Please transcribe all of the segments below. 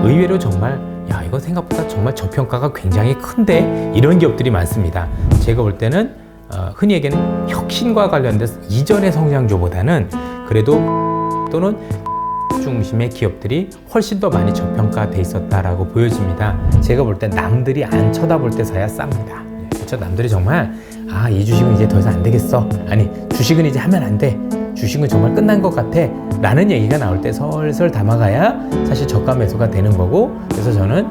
의외로 정말 야, 이거 생각보다 정말 저평가가 굉장히 큰데 이런 기업들이 많습니다. 제가 볼 때는 흔히 얘기하는 혁신과 관련돼서 이전의 성장주보다는 그래도 또는 중심의 기업들이 훨씬 더 많이 저평가돼 있었다라고 보여집니다. 제가 볼 때 남들이 안 쳐다볼 때 사야 쌉니다. 그렇죠? 남들이 정말 이 주식은 이제 더 이상 안 되겠어. 아니, 주식은 이제 하면 안 돼. 주식은 정말 끝난 것 같아. 라는 얘기가 나올 때 설설 담아가야 사실 저가 매수가 되는 거고, 그래서 저는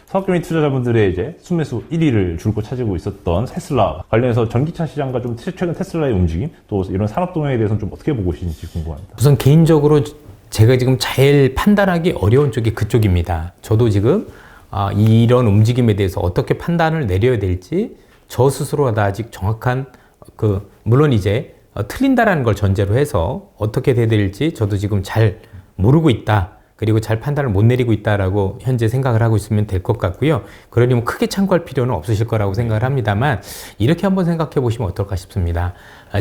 사업경위 투자자분들의 이제 순매수 1위를 줄곧 차지고 있었던 테슬라 관련해서 전기차 시장과 좀 최근 테슬라의 움직임, 또 이런 산업 동향에 대해서는 좀 어떻게 보고 계시는지 궁금합니다. 우선 개인적으로 제가 지금 제일 판단하기 어려운 쪽이 그쪽입니다. 저도 지금 이런 움직임에 대해서 어떻게 판단을 내려야 될지 저 스스로가 아직 정확한 물론 이제 틀린다라는 걸 전제로 해서 어떻게 돼야 될지 저도 지금 잘 모르고 있다. 그리고 잘 판단을 못 내리고 있다라고 현재 생각을 하고 있으면 될 것 같고요. 그러니 뭐 크게 참고할 필요는 없으실 거라고 생각을 합니다만 이렇게 한번 생각해 보시면 어떨까 싶습니다.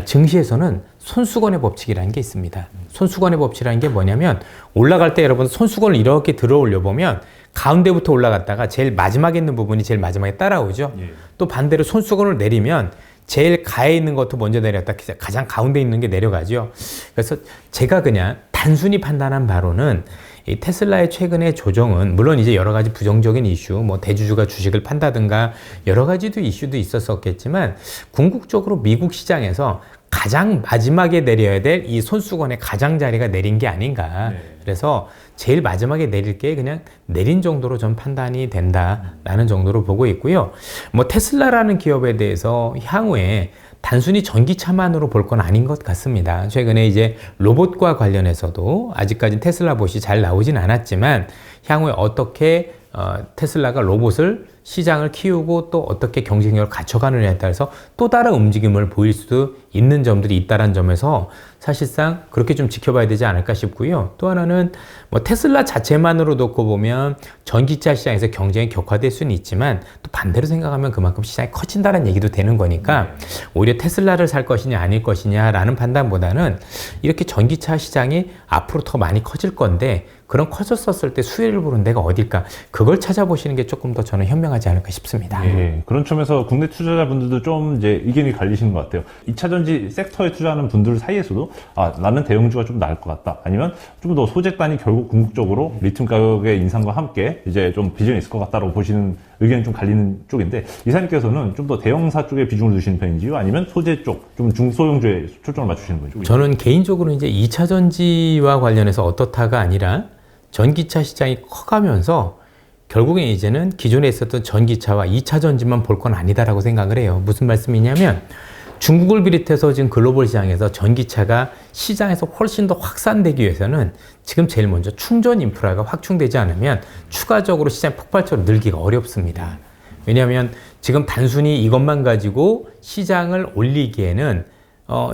증시에서는 손수건의 법칙이라는 게 있습니다. 손수건의 법칙이라는 게 뭐냐면 올라갈 때 여러분 손수건을 이렇게 들어 올려 보면 가운데부터 올라갔다가 제일 마지막에 있는 부분이 제일 마지막에 따라오죠. 또 반대로 손수건을 내리면 제일 가에 있는 것도 먼저 내렸다 가장 가운데 있는 게 내려가죠. 그래서 제가 그냥 단순히 판단한 바로는 이 테슬라의 최근의 조정은 물론 이제 여러 가지 부정적인 이슈, 뭐 대주주가 주식을 판다든가 여러 가지도 이슈도 있었겠지만 궁극적으로 미국 시장에서 가장 마지막에 내려야 될 이 손수건의 가장자리가 내린 게 아닌가. 그래서 제일 마지막에 내릴 게 그냥 내린 정도로 전 판단이 된다라는 정도로 보고 있고요. 뭐 테슬라라는 기업에 대해서 향후에 단순히 전기차만으로 볼 건 아닌 것 같습니다. 최근에 이제 로봇과 관련해서도 아직까지 테슬라 봇이 잘 나오진 않았지만 향후에 어떻게 테슬라가 로봇을 시장을 키우고 또 어떻게 경쟁력을 갖춰가느냐에 따라서 또 다른 움직임을 보일 수도 있는 점들이 있다는 점에서 사실상 그렇게 좀 지켜봐야 되지 않을까 싶고요. 또 하나는 뭐 테슬라 자체만으로 놓고 보면 전기차 시장에서 경쟁이 격화될 수는 있지만 또 반대로 생각하면 그만큼 시장이 커진다는 얘기도 되는 거니까 오히려 테슬라를 살 것이냐 아닐 것이냐라는 판단보다는 이렇게 전기차 시장이 앞으로 더 많이 커질 건데 그런 커졌었을 때 수혜를 보는 데가 어딜까? 그걸 찾아보시는 게 조금 더 저는 현명하지 않을까 싶습니다. 예, 그런 점에서 국내 투자자분들도 좀 이제 의견이 갈리시는 것 같아요. 2차전지 섹터에 투자하는 분들 사이에서도 나는 대형주가 좀 나을 것 같다. 아니면 좀 더 소재단이 결국 궁극적으로 리튬 가격의 인상과 함께 이제 좀 비전이 있을 것 같다고 보시는 의견이 좀 갈리는 쪽인데 이사님께서는 좀 더 대형사 쪽에 비중을 두시는 편인지요? 아니면 소재 쪽, 좀 중소형주에 초점을 맞추시는 거죠? 저는 개인적으로 이제 2차전지와 관련해서 어떻다가 아니라 전기차 시장이 커가면서 결국엔 이제는 기존에 있었던 전기차와 2차전지만 볼 건 아니다라고 생각을 해요. 무슨 말씀이냐면 중국을 비롯해서 지금 글로벌 시장에서 전기차가 시장에서 훨씬 더 확산되기 위해서는 지금 제일 먼저 충전 인프라가 확충되지 않으면 추가적으로 시장이 폭발적으로 늘기가 어렵습니다. 왜냐하면 지금 단순히 이것만 가지고 시장을 올리기에는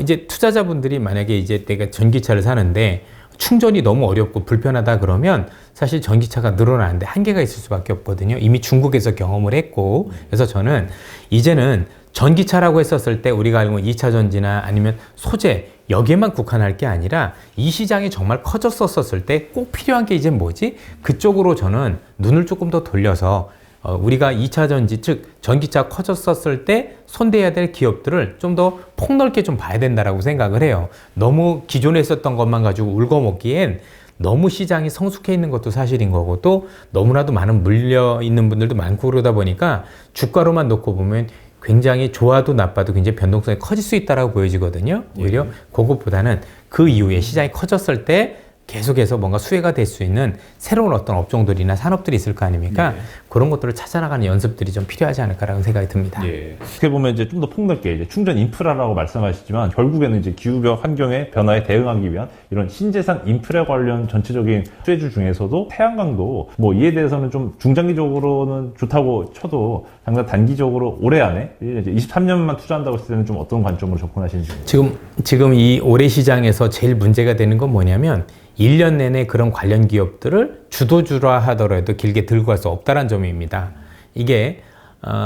이제 투자자분들이 만약에 이제 내가 전기차를 사는데 충전이 너무 어렵고 불편하다 그러면 사실 전기차가 늘어나는데 한계가 있을 수밖에 없거든요. 이미 중국에서 경험을 했고 그래서 저는 이제는 전기차라고 했었을 때 우리가 알고 있는 2차 전지나 아니면 소재 여기에만 국한할 게 아니라 이 시장이 정말 커졌었을 때 꼭 필요한 게 이제 뭐지? 그쪽으로 저는 눈을 조금 더 돌려서 우리가 2차 전지 즉 전기차 커졌었을 때 손대야 될 기업들을 좀 더 폭넓게 좀 봐야 된다라고 생각을 해요. 너무 기존에 있었던 것만 가지고 울거먹기엔 너무 시장이 성숙해 있는 것도 사실인 거고 또 너무나도 많은 물려 있는 분들도 많고 그러다 보니까 주가로만 놓고 보면 굉장히 좋아도 나빠도 굉장히 변동성이 커질 수 있다라고 보여지거든요. 오히려 그것보다는 그 이후에 시장이 커졌을 때 계속해서 뭔가 수혜가 될 수 있는 새로운 어떤 업종들이나 산업들이 있을 거 아닙니까? 그런 것들을 찾아나가는 연습들이 좀 필요하지 않을까라는 생각이 듭니다. 어떻게 보면 이제 좀 더 폭넓게 이제 충전 인프라라고 말씀하시지만 결국에는 이제 기후 환경의 변화에 대응하기 위한 이런 신재생 인프라 관련 전체적인 수혜주 중에서도 태양광도 뭐 이에 대해서는 좀 중장기적으로는 좋다고 쳐도 당장 단기적으로 올해 안에 이제 23년만 투자한다고 했을 때는 좀 어떤 관점으로 접근하시는지. 지금 이 올해 시장에서 제일 문제가 되는 건 뭐냐면 1년 내내 그런 관련 기업들을 주도주라 하더라도 길게 들고 갈 수 없다는 점입니다. 이게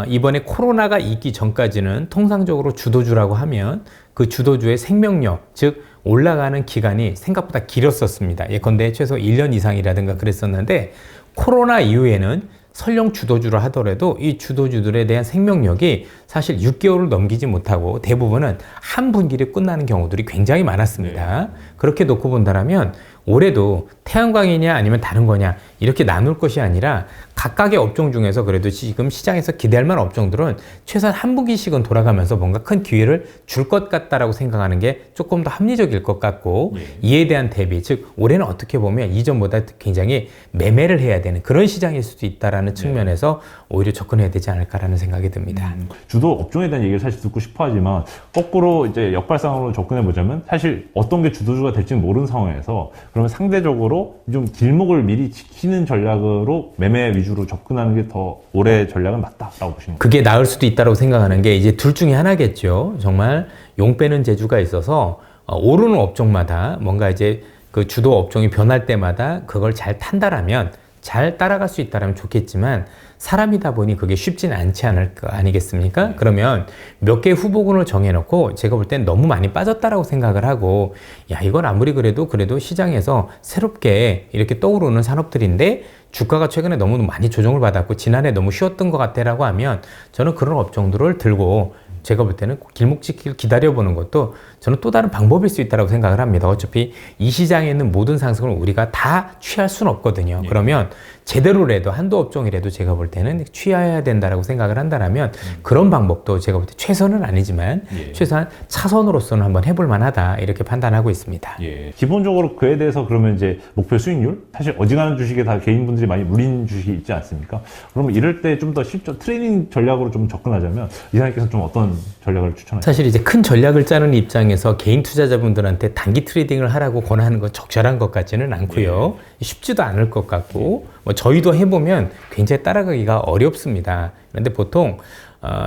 이번에 코로나가 있기 전까지는 통상적으로 주도주라고 하면 그 주도주의 생명력, 즉 올라가는 기간이 생각보다 길었었습니다. 예컨대 최소 1년 이상이라든가 그랬었는데 코로나 이후에는 설령 주도주라 하더라도 이 주도주들에 대한 생명력이 사실 6개월을 넘기지 못하고 대부분은 한 분기를 끝나는 경우들이 굉장히 많았습니다. 그렇게 놓고 본다면 올해도 태양광이냐 아니면 다른 거냐 이렇게 나눌 것이 아니라 각각의 업종 중에서 그래도 지금 시장에서 기대할 만한 업종들은 최소한 한 분기씩은 돌아가면서 뭔가 큰 기회를 줄 것 같다라고 생각하는 게 조금 더 합리적일 것 같고 이에 대한 대비, 즉 올해는 어떻게 보면 이전보다 굉장히 매매를 해야 되는 그런 시장일 수도 있다라는 측면에서 오히려 접근해야 되지 않을까라는 생각이 듭니다. 주도 업종에 대한 얘기를 사실 듣고 싶어 하지만 거꾸로 이제 역발상으로 접근해 보자면 사실 어떤 게 주도주가 될지는 모르는 상황에서 그러면 상대적으로 좀 길목을 미리 지키는 전략으로 매매 위주로 접근하는 게 더 올해 전략은 맞다라고 보시는 거예요? 그게 나을 수도 있다고 생각하는 게 이제 둘 중에 하나겠죠. 정말 용 빼는 재주가 있어서 오르는 업종마다 뭔가 이제 그 주도 업종이 변할 때마다 그걸 잘 판단하면 잘 따라갈 수 있다면 좋겠지만 사람이다 보니 그게 쉽지는 않지 않을 거 아니겠습니까? 그러면 몇 개 후보군을 정해놓고 제가 볼 땐 너무 많이 빠졌다라고 생각을 하고 야 이건 아무리 그래도 시장에서 새롭게 이렇게 떠오르는 산업들인데 주가가 최근에 너무 많이 조정을 받았고 지난해 너무 쉬웠던 것 같다라고 하면 저는 그런 업종들을 들고 제가 볼 때는 길목지키를 기다려보는 것도 저는 또 다른 방법일 수 있다고 생각을 합니다. 어차피 이 시장에 있는 모든 상승을 우리가 다 취할 수는 없거든요. 그러면 제대로라도 한두 업종이라도 제가 볼 때는 취해야 된다라고 생각을 한다면 그런 방법도 제가 볼 때 최선은 아니지만 최소한 차선으로서는 한번 해볼 만하다 이렇게 판단하고 있습니다. 기본적으로 그에 대해서 그러면 이제 목표 수익률? 사실 어지간한 주식에 다 개인분들이 많이 물린 주식이 있지 않습니까? 그러면 이럴 때 좀 더 실전 트레이닝 전략으로 좀 접근하자면 이사님께서 좀 어떤 전략을 추천하세요? 사실 이제 큰 전략을 짜는 입장에서 개인 투자자분들한테 단기 트레이딩을 하라고 권하는 건 적절한 것 같지는 않고요. 쉽지도 않을 것 같고 뭐 저희도 해보면 굉장히 따라가기가 어렵습니다. 그런데 보통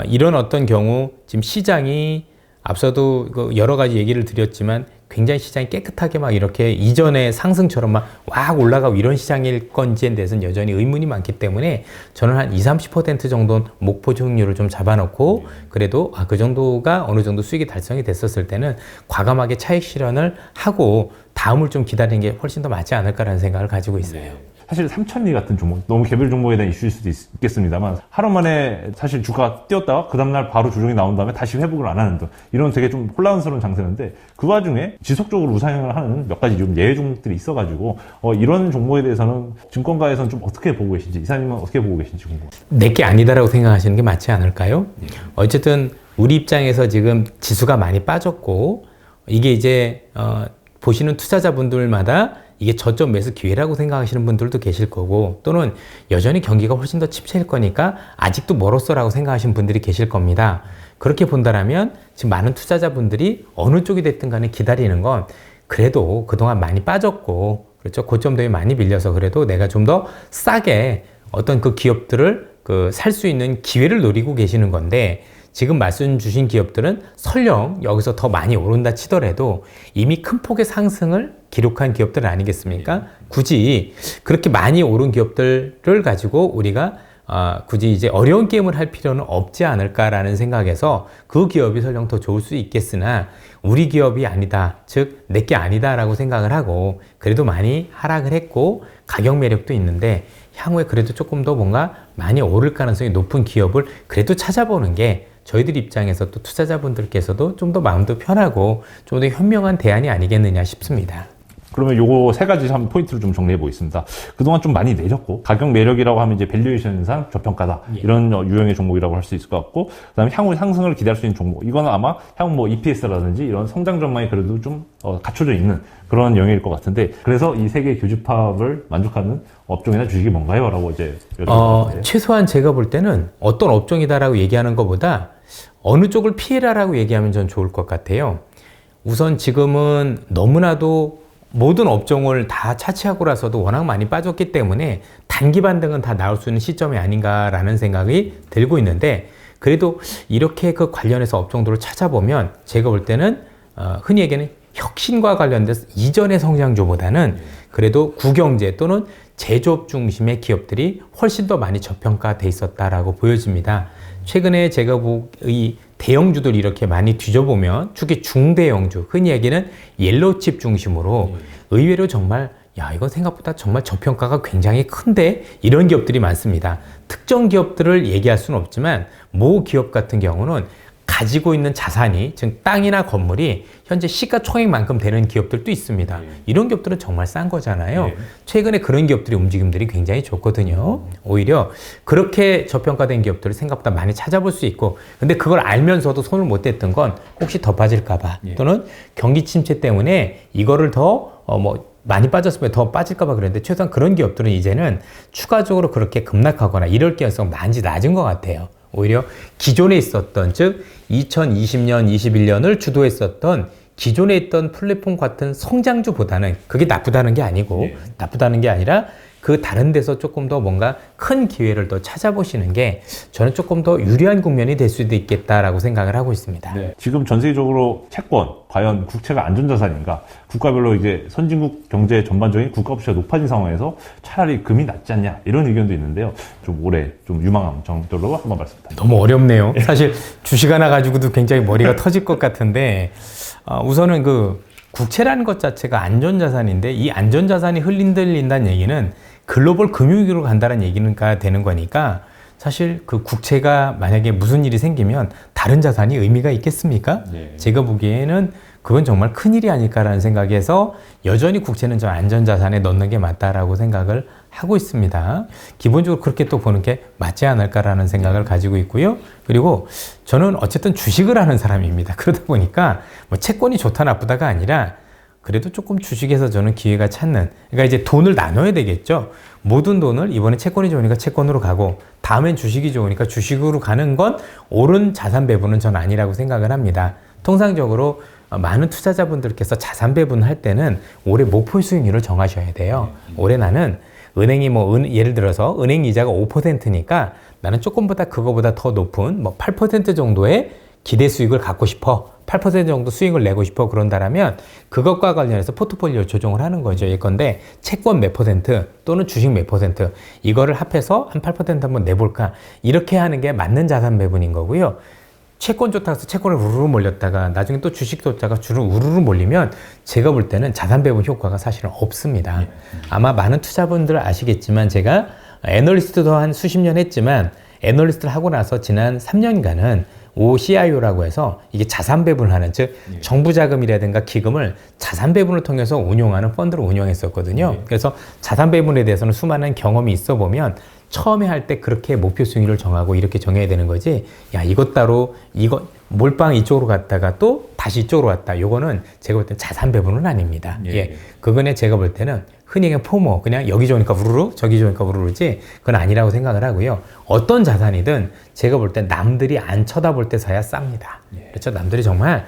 이런 어떤 경우 지금 시장이 앞서도 여러 가지 얘기를 드렸지만 굉장히 시장이 깨끗하게 막 이렇게 이전의 상승처럼 막 올라가고 이런 시장일 건지에 대해서는 여전히 의문이 많기 때문에 저는 한 20-30% 정도는 목표 수익률을 좀 잡아놓고 그래도 그 정도가 어느 정도 수익이 달성이 됐었을 때는 과감하게 차익 실현을 하고 다음을 좀 기다리는 게 훨씬 더 맞지 않을까라는 생각을 가지고 있어요. 사실 삼천리 같은 종목, 너무 개별 종목에 대한 이슈일 수도 있겠습니다만 하루 만에 사실 주가가 뛰었다가 그 다음날 바로 조정이 나온 다음에 다시 회복을 안 하는 등 이런 되게 좀 혼란스러운 장세인데 그 와중에 지속적으로 우상향을 하는 몇 가지 좀 예외 종목들이 있어가지고 이런 종목에 대해서는 증권가에서는 좀 어떻게 보고 계신지 이사님은 어떻게 보고 계신지 궁금합니다. 내게 아니다라고 생각하시는 게 맞지 않을까요? 어쨌든 우리 입장에서 지금 지수가 많이 빠졌고 이게 이제 보시는 투자자분들마다 이게 저점 매수 기회라고 생각하시는 분들도 계실 거고 또는 여전히 경기가 훨씬 더 침체일 거니까 아직도 멀었어라고 생각하시는 분들이 계실 겁니다. 그렇게 본다면 지금 많은 투자자분들이 어느 쪽이 됐든 간에 기다리는 건 그래도 그동안 많이 빠졌고 그렇죠. 고점도에 많이 밀려서 그래도 내가 좀 더 싸게 어떤 그 기업들을 살 수 있는 기회를 노리고 계시는 건데 지금 말씀 주신 기업들은 설령 여기서 더 많이 오른다 치더라도 이미 큰 폭의 상승을 기록한 기업들 아니겠습니까? 굳이 그렇게 많이 오른 기업들을 가지고 우리가 굳이 이제 어려운 게임을 할 필요는 없지 않을까라는 생각에서 그 기업이 설령 더 좋을 수 있겠으나 우리 기업이 아니다, 즉 내게 아니다라고 생각을 하고 그래도 많이 하락을 했고 가격 매력도 있는데 향후에 그래도 조금 더 뭔가 많이 오를 가능성이 높은 기업을 그래도 찾아보는 게 저희들 입장에서 또 투자자분들께서도 좀 더 마음도 편하고 좀 더 현명한 대안이 아니겠느냐 싶습니다. 그러면 요거 세 가지 한번 포인트를 좀 정리해 보겠습니다. 그동안 좀 많이 내렸고 가격 매력이라고 하면 이제 밸류에이션상 저평가다 이런 유형의 종목이라고 할 수 있을 것 같고 그다음에 향후 상승을 기대할 수 있는 종목 이거는 아마 향후 뭐 EPS라든지 이런 성장 전망이 그래도 좀 갖춰져 있는 그런 영역일 것 같은데 그래서 이 세 개의 교집합을 만족하는 업종이나 주식이 뭔가요? 라고 이제 최소한 제가 볼 때는 어떤 업종이다라고 얘기하는 것보다 어느 쪽을 피해라라고 얘기하면 전 좋을 것 같아요. 우선 지금은 너무나도 모든 업종을 다 차치하고라서도 워낙 많이 빠졌기 때문에 단기 반등은 다 나올 수 있는 시점이 아닌가라는 생각이 들고 있는데 그래도 이렇게 그 관련해서 업종들을 찾아보면 제가 볼 때는 흔히 얘기하는 혁신과 관련돼서 이전의 성장주보다는 그래도 구경제 또는 제조업 중심의 기업들이 훨씬 더 많이 저평가돼 있었다라고 보여집니다. 최근에 제가 이 대형주들 이렇게 많이 뒤져보면 특히 중대형주, 흔히 얘기는 옐로우칩 중심으로 의외로 정말 야, 이거 생각보다 정말 저평가가 굉장히 큰데 이런 기업들이 많습니다. 특정 기업들을 얘기할 수는 없지만 모 기업 같은 경우는 가지고 있는 자산이, 즉 땅이나 건물이 현재 시가총액만큼 되는 기업들도 있습니다. 이런 기업들은 정말 싼 거잖아요. 최근에 그런 기업들의 움직임들이 굉장히 좋거든요. 오히려 그렇게 저평가된 기업들을 생각보다 많이 찾아볼 수 있고, 근데 그걸 알면서도 손을 못 댔던 건 혹시 더 빠질까봐 또는 경기 침체 때문에 이거를 더 많이 빠졌으면 더 빠질까봐 그랬는데 최소한 그런 기업들은 이제는 추가적으로 그렇게 급락하거나 이럴 가능성이 많이 낮은 것 같아요. 오히려 기존에 있었던, 즉 2020년, 21년을 주도했었던 기존에 있던 플랫폼 같은 성장주보다는 그게 나쁘다는 게 아니고 나쁘다는 게 아니라 그 다른 데서 조금 더 뭔가 큰 기회를 더 찾아보시는 게 저는 조금 더 유리한 국면이 될 수도 있겠다라고 생각을 하고 있습니다. 네. 지금 전 세계적으로 채권, 과연 국채가 안전자산인가? 국가별로 이제 선진국 경제 전반적인 국가 부채가 높아진 상황에서 차라리 금이 낫지 않냐? 이런 의견도 있는데요. 좀 올해 좀 유망한 정도로 한번 말씀 부탁드립니다. 너무 어렵네요. 사실 주식 하나 가지고도 굉장히 머리가 터질 것 같은데 우선은 그 국채라는 것 자체가 안전자산인데 이 안전자산이 흔들린다는 얘기는 글로벌 금융위기로 간다는 얘기가 되는 거니까 사실 그 국채가 만약에 무슨 일이 생기면 다른 자산이 의미가 있겠습니까? 제가 보기에는 그건 정말 큰일이 아닐까라는 생각에서 여전히 국채는 좀 안전자산에 넣는 게 맞다라고 생각을 하고 있습니다. 기본적으로 그렇게 또 보는 게 맞지 않을까라는 생각을 가지고 있고요. 그리고 저는 어쨌든 주식을 하는 사람입니다. 그러다 보니까 뭐 채권이 좋다 나쁘다가 아니라 그래도 조금 주식에서 저는 기회가 찾는, 그러니까 이제 돈을 나눠야 되겠죠. 모든 돈을 이번에 채권이 좋으니까 채권으로 가고 다음엔 주식이 좋으니까 주식으로 가는 건 옳은 자산 배분은 전 아니라고 생각을 합니다. 통상적으로 많은 투자자분들께서 자산 배분을 할 때는 올해 목표 수익률을 정하셔야 돼요. 올해 나는 은행이 예를 들어서 은행 이자가 5%니까 나는 조금보다 그거보다 더 높은 8% 정도의 기대 수익을 갖고 싶어. 8% 정도 수익을 내고 싶어 그런다라면 그것과 관련해서 포트폴리오 조정을 하는 거죠. 예컨대 채권 몇 퍼센트 또는 주식 몇 퍼센트 이거를 합해서 한 8% 한번 내볼까 이렇게 하는 게 맞는 자산 배분인 거고요. 채권 좋다고 해서 채권을 우르르 몰렸다가 나중에 또 주식 좋다가 주로 우르르 몰리면 제가 볼 때는 자산 배분 효과가 사실은 없습니다. 아마 많은 투자분들 아시겠지만 제가 애널리스트도 한 수십 년 했지만 애널리스트를 하고 나서 지난 3년간은 OCIO라고 해서 이게 자산 배분을 하는, 즉 정부 자금이라든가 기금을 자산 배분을 통해서 운용하는 펀드를 운영했었거든요. 그래서 자산 배분에 대해서는 수많은 경험이 있어 보면 처음에 할 때 그렇게 목표 수익률을 정하고 이렇게 정해야 되는 거지. 야, 이것 따로 이거 몰빵 이쪽으로 갔다가 또 다시 이쪽으로 갔다. 요거는 제가 볼 때는 자산 배분은 아닙니다. 그거는 제가 볼 때는 흔히 그냥 포모, 그냥 여기 좋으니까 우르르 저기 좋으니까 우르르지 그건 아니라고 생각을 하고요. 어떤 자산이든 제가 볼 때 남들이 안 쳐다볼 때 사야 쌉니다. 그렇죠? 남들이 정말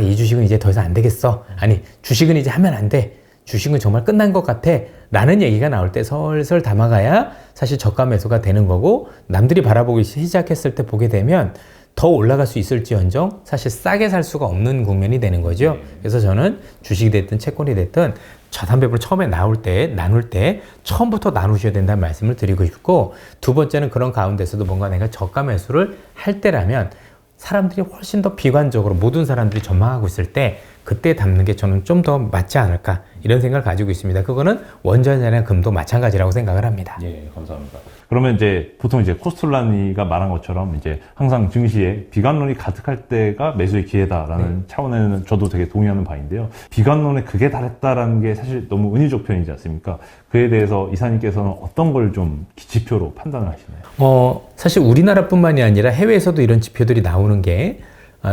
이 주식은 이제 더 이상 안 되겠어. 아니, 주식은 이제 하면 안 돼. 주식은 정말 끝난 것 같아 라는 얘기가 나올 때 설설 담아가야 사실 저가 매수가 되는 거고, 남들이 바라보기 시작했을 때 보게 되면 더 올라갈 수 있을지언정 사실 싸게 살 수가 없는 국면이 되는 거죠. 그래서 저는 주식이 됐든 채권이 됐든 자산 배분을 처음에 나눌 때 처음부터 나누셔야 된다는 말씀을 드리고 싶고, 두 번째는 그런 가운데서도 뭔가 내가 저가 매수를 할 때라면 사람들이 훨씬 더 비관적으로 모든 사람들이 전망하고 있을 때 그때 담는 게 저는 좀 더 맞지 않을까 이런 생각을 가지고 있습니다. 그거는 원전이나 금도 마찬가지라고 생각을 합니다. 예, 감사합니다. 그러면 이제 보통 이제 코스톨라니가 말한 것처럼 이제 항상 증시에 비관론이 가득할 때가 매수의 기회다라는 차원에는 저도 되게 동의하는 바인데요. 비관론에 극에 달했다라는 게 사실 너무 은유적 표현이지 않습니까? 그에 대해서 이사님께서는 어떤 걸 좀 지표로 판단을 하시나요? 사실 우리나라뿐만이 아니라 해외에서도 이런 지표들이 나오는 게,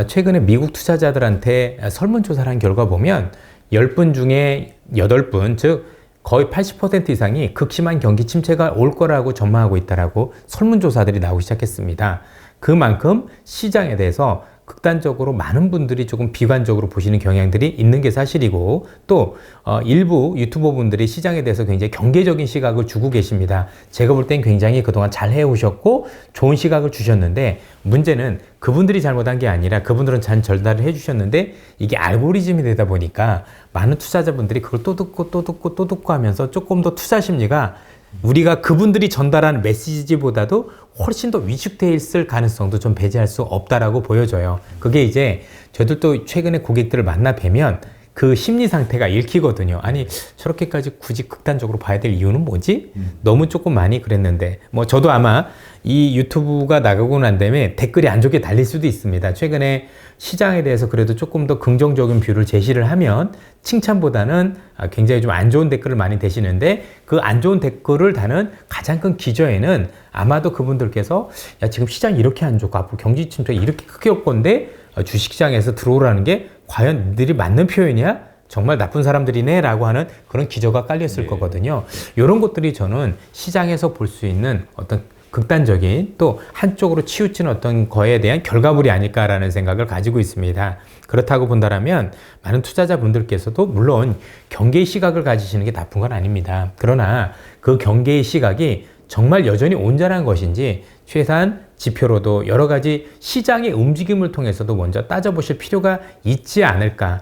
최근에 미국 투자자들한테 설문조사를 한 결과 보면 10분 중에 8분, 즉 거의 80% 이상이 극심한 경기 침체가 올 거라고 전망하고 있다라고 설문조사들이 나오기 시작했습니다. 그만큼 시장에 대해서 극단적으로 많은 분들이 조금 비관적으로 보시는 경향들이 있는 게 사실이고, 또 일부 유튜버 분들이 시장에 대해서 굉장히 경계적인 시각을 주고 계십니다. 제가 볼 땐 굉장히 그동안 잘 해오셨고 좋은 시각을 주셨는데, 문제는 그분들이 잘못한 게 아니라 그분들은 잘 전달을 해주셨는데 이게 알고리즘이 되다 보니까 많은 투자자분들이 그걸 또 듣고 하면서 조금 더 투자 심리가 우리가 그분들이 전달하는 메시지보다도 훨씬 더 위축돼 있을 가능성도 좀 배제할 수 없다라고 보여져요. 그게 이제 저들도 최근에 고객들을 만나 뵈면 그 심리 상태가 읽히거든요. 아니, 저렇게까지 굳이 극단적으로 봐야 될 이유는 뭐지? 너무 조금 많이 그랬는데. 뭐 저도 아마 이 유튜브가 나가고 난 다음에 댓글이 안 좋게 달릴 수도 있습니다. 최근에 시장에 대해서 그래도 조금 더 긍정적인 뷰를 제시를 하면 칭찬보다는 굉장히 좀 안 좋은 댓글을 많이 대시는데, 그 안 좋은 댓글을 다는 가장 큰 기저에는 아마도 그분들께서 야, 지금 시장이 이렇게 안 좋고 앞으로 경기 침체가 이렇게 크게 올 건데 주식시장에서 들어오라는 게 과연 너희들이 맞는 표현이야? 정말 나쁜 사람들이네? 라고 하는 그런 기저가 깔렸을 거거든요. 이런 것들이 저는 시장에서 볼 수 있는 어떤 극단적인 또 한쪽으로 치우치는 어떤 거에 대한 결과물이 아닐까라는 생각을 가지고 있습니다. 그렇다고 본다면 많은 투자자분들께서도 물론 경계의 시각을 가지시는 게 나쁜 건 아닙니다. 그러나 그 경계의 시각이 정말 여전히 온전한 것인지 최소한 지표로도 여러 가지 시장의 움직임을 통해서도 먼저 따져보실 필요가 있지 않을까.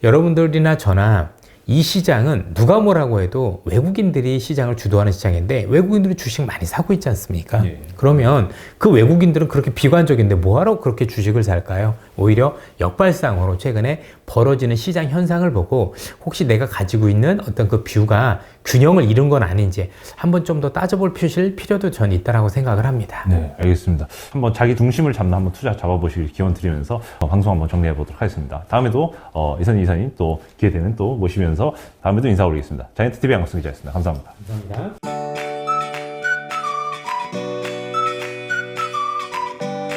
여러분들이나 저나 이 시장은 누가 뭐라고 해도 외국인들이 시장을 주도하는 시장인데 외국인들이 주식 많이 사고 있지 않습니까? 예. 그러면 그 외국인들은 그렇게 비관적인데 뭐하러 그렇게 주식을 살까요? 오히려 역발상으로 최근에 벌어지는 시장 현상을 보고 혹시 내가 가지고 있는 어떤 그 뷰가 균형을 잃은 건 아닌지 한번 좀 더 따져볼 필요도 전 있다라고 생각을 합니다. 네, 알겠습니다. 한번 자기 중심을 잡는 한번 투자 잡아보시길 기원 드리면서 방송 한번 정리해 보도록 하겠습니다. 다음에도 이선희 이사님 또 기회 되면 또 모시면서 다음에도 인사 올리겠습니다. 자이언트TV 양학승 기자였습니다. 감사합니다. 감사합니다.